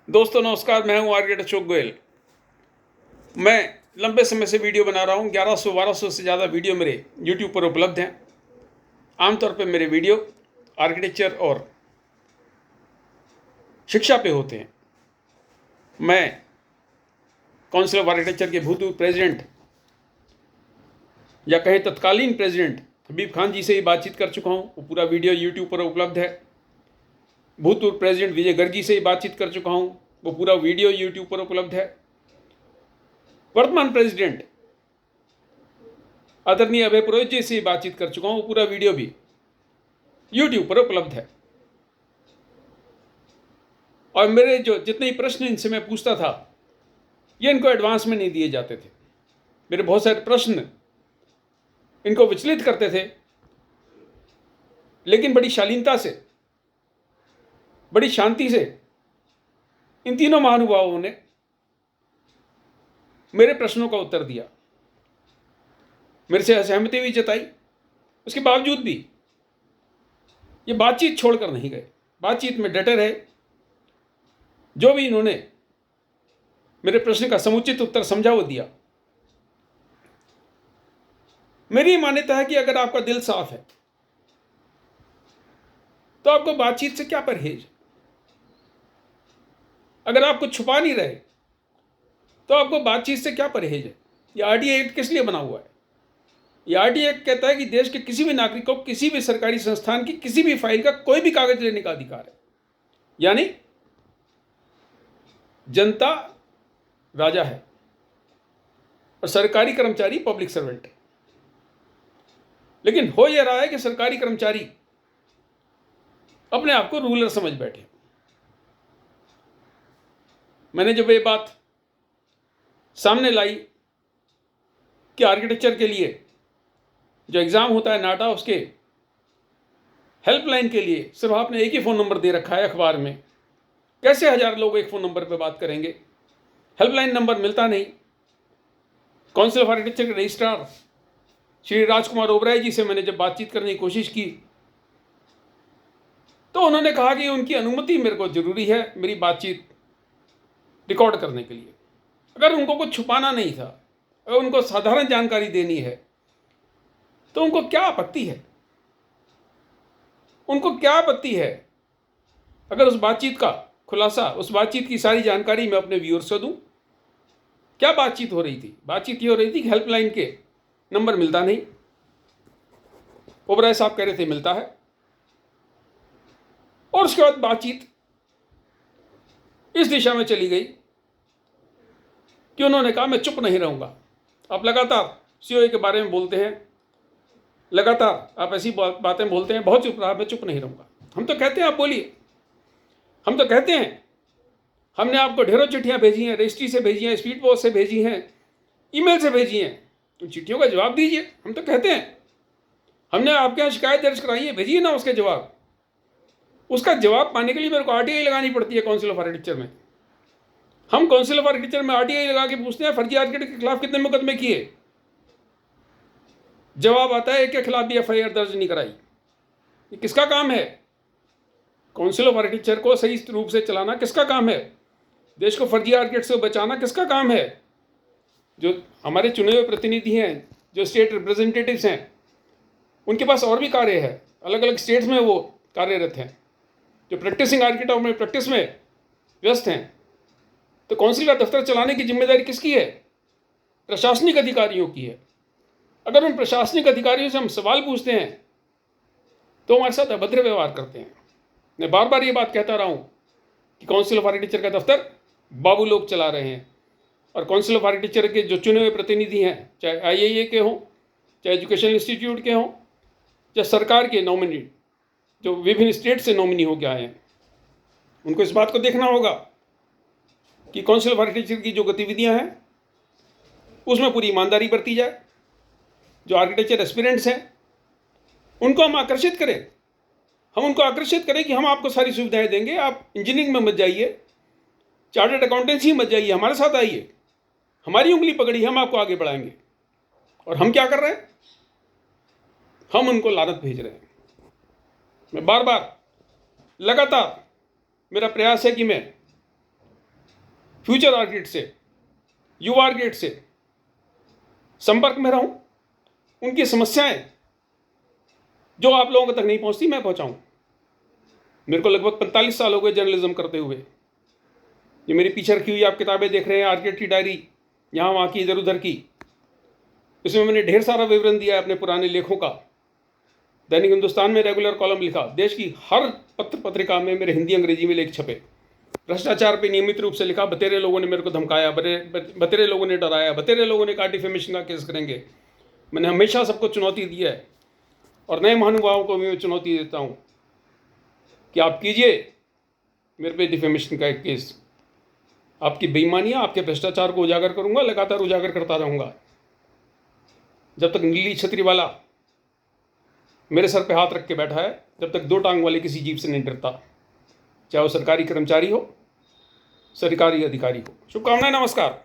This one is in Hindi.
दोस्तों नमस्कार, मैं हूं आर्किटेक्ट अशोक गोयल। मैं लंबे समय से वीडियो बना रहा हूं। 1100-1200 से ज़्यादा वीडियो मेरे यूट्यूब पर उपलब्ध हैं। आमतौर पर मेरे वीडियो आर्किटेक्चर और शिक्षा पे होते हैं। मैं काउंसिल ऑफ आर्किटेक्चर के भूतपूर्व प्रेसिडेंट या कहें तत्कालीन प्रेसिडेंट हबीब खान जी से ही बातचीत कर चुका हूं। वो पूरा वीडियो यूट्यूब पर उपलब्ध है। भूतपूर्व प्रेसिडेंट विजय गर्ग से ही बातचीत कर चुका हूं। वो पूरा वीडियो यूट्यूब पर उपलब्ध है। वर्तमान प्रेसिडेंट आदरणीय अभय पुरोहित जी से बातचीत कर चुका हूं। वो पूरा वीडियो भी यूट्यूब पर उपलब्ध है। और मेरे जो जितने ही प्रश्न इनसे मैं पूछता था, ये इनको एडवांस में नहीं दिए जाते थे। मेरे बहुत सारे प्रश्न इनको विचलित करते थे, लेकिन बड़ी शालीनता से, बड़ी शांति से इन तीनों महानुभावों ने मेरे प्रश्नों का उत्तर दिया। मेरे से असहमति भी जताई। उसके बावजूद भी ये बातचीत छोड़कर नहीं गए। बातचीत में डटे रहे। जो भी इन्होंने मेरे प्रश्न का समुचित उत्तर समझा वो दिया। मेरी मान्यता है कि अगर आपका दिल साफ है तो आपको बातचीत से क्या परहेज। अगर आप कुछ छुपा नहीं रहे तो आपको बातचीत से क्या परहेज है। ये आरटीआई एक्ट किस लिए बना हुआ है? ये आरटीआई एक्ट कहता है कि देश के किसी भी नागरिक को किसी भी सरकारी संस्थान की किसी भी फाइल का कोई भी कागज लेने का अधिकार है। यानी जनता राजा है और सरकारी कर्मचारी पब्लिक सर्वेंट है। लेकिन हो यह रहा है कि सरकारी कर्मचारी अपने आप को रूलर समझ बैठे। मैंने जब ये बात सामने लाई कि आर्किटेक्चर के लिए जो एग्ज़ाम होता है नाटा, उसके हेल्पलाइन के लिए सिर्फ आपने एक ही फ़ोन नंबर दे रखा है अखबार में। कैसे 1000 लोग एक फ़ोन नंबर पर बात करेंगे? हेल्पलाइन नंबर मिलता नहीं। काउंसिल ऑफ आर्किटेक्चर के रजिस्ट्रार श्री राजकुमार ओबराय जी से मैंने जब बातचीत करने की कोशिश की तो उन्होंने कहा कि उनकी अनुमति मेरे को ज़रूरी है मेरी बातचीत रिकॉर्ड करने के लिए। अगर उनको कुछ छुपाना नहीं था, अगर उनको साधारण जानकारी देनी है तो उनको क्या आपत्ति है? उनको क्या आपत्ति है अगर उस बातचीत का खुलासा, उस बातचीत की सारी जानकारी मैं अपने व्यूअर्स को दूं? क्या बातचीत हो रही थी? बातचीत ये हो रही थी कि हेल्पलाइन के नंबर मिलता नहीं। ओबराय साहब कह रहे थे मिलता है। और उसके बाद बातचीत इस दिशा में चली गई कि उन्होंने कहा मैं चुप नहीं रहूंगा। आप लगातार सीओए के बारे में बोलते हैं, लगातार आप ऐसी बातें बोलते हैं, बहुत चुप रहा, मैं चुप नहीं रहूंगा। हम तो कहते हैं आप बोलिए। हम तो कहते हैं हमने आपको ढेरों चिट्ठियां भेजी हैं, रजिस्ट्री से भेजी हैं, स्पीड पोस्ट से भेजी हैं, ईमेल से भेजी हैं, तो चिट्ठियों का जवाब दीजिए। हम तो कहते हैं हमने आपके यहाँ शिकायत दर्ज कराई है, भेजिए ना उसके जवाब। उसका जवाब पाने के लिए मेरे को आरटीआई लगानी पड़ती है काउंसिल ऑफ आर्किटेक्चर में। हम काउंसिल ऑफ आर्किटेक्चर में आरटीआई लगा के पूछते हैं फर्जी आर्किटेक्ट के खिलाफ कितने मुकदमे किए। जवाब आता है के खिलाफ भी एफआईआर दर्ज नहीं कराई। ये किसका काम है? काउंसिल ऑफ आर्किटेक्चर को सही रूप से चलाना किसका काम है? देश को फर्जी आर्किटेक्ट से बचाना किसका काम है? जो हमारे चुने हुए प्रतिनिधि हैं, जो स्टेट रिप्रेजेंटेटिव्स हैं, उनके पास और भी कार्य है। अलग अलग स्टेट्स में वो कार्यरत हैं। जो प्रैक्टिसिंग आर्किटेक्ट में प्रैक्टिस में व्यस्त हैं। तो काउंसिल का दफ्तर चलाने की जिम्मेदारी किसकी है? प्रशासनिक अधिकारियों की है। अगर उन प्रशासनिक अधिकारियों से हम सवाल पूछते हैं तो हमारे साथ अभद्र व्यवहार करते हैं। मैं बार बार ये बात कहता रहा हूँ कि काउंसिल ऑफ आर्किटेक्चर का दफ्तर बाबू लोग चला रहे हैं। और काउंसिल ऑफ आर्किटेक्चर के जो चुने हुए प्रतिनिधि हैं, चाहे आईआईए के हों, चाहे एजुकेशनल इंस्टीट्यूट के हों, चाहे सरकार के नॉमिनी, जो विभिन्न स्टेट से नॉमिनी होकर आए हैं, उनको इस बात को देखना होगा कि काउंसिल ऑफ आर्किटेक्चर की जो गतिविधियां हैं उसमें पूरी ईमानदारी बरती जाए। जो आर्किटेक्चर एस्पिरेंट्स हैं उनको हम आकर्षित करें। हम उनको आकर्षित करें कि हम आपको सारी सुविधाएं देंगे, आप इंजीनियरिंग में मत जाइए, चार्टर्ड अकाउंटेंसी मत जाइए, हमारे साथ आइए, हमारी उंगली पकड़िए, हम आपको आगे बढ़ाएंगे। और हम क्या कर रहे हैं? हम उनको लानत भेज रहे हैं। मैं बार बार लगातार मेरा प्रयास है कि मैं फ्यूचर आर्किटेक्ट से, युवा आर्किटेक्ट से संपर्क में रहूं, उनकी समस्याएं जो आप लोगों तक नहीं पहुंचती मैं पहुंचाऊं। मेरे को लगभग 45 साल हो गए जर्नलिज्म करते हुए। ये मेरी पीछे रखी हुई आप किताबें देख रहे हैं, आर्किटेक्ट की डायरी, यहाँ वहाँ की, इधर उधर की, इसमें मैंने ढेर सारा विवरण दिया है अपने पुराने लेखों का। दैनिक हिंदुस्तान में रेगुलर कॉलम लिखा, देश की हर पत्र पत्रिका में मेरे हिंदी अंग्रेजी में लेख छपे। भ्रष्टाचार पे नियमित रूप से लिखा। बतेरे लोगों ने मेरे को धमकाया, बतेरे लोगों ने डराया, बतेरे लोगों ने कहा डिफेमेशन का केस करेंगे। मैंने हमेशा सबको चुनौती दी है और नए महानुभावों को भी मैं चुनौती देता हूँ कि आप कीजिए मेरे पे डिफेमेशन का एक केस। आपकी बेईमानियाँ, आपके भ्रष्टाचार को उजागर करूँगा, लगातार उजागर करता रहूँगा जब तक नीली छतरी वाला मेरे सर पे हाथ रख के बैठा है, जब तक दो टांग वाले किसी जीव से नहीं डरता, चाहे वो सरकारी कर्मचारी हो, सरकारी अधिकारी हो। शुभकामनाएं, नमस्कार।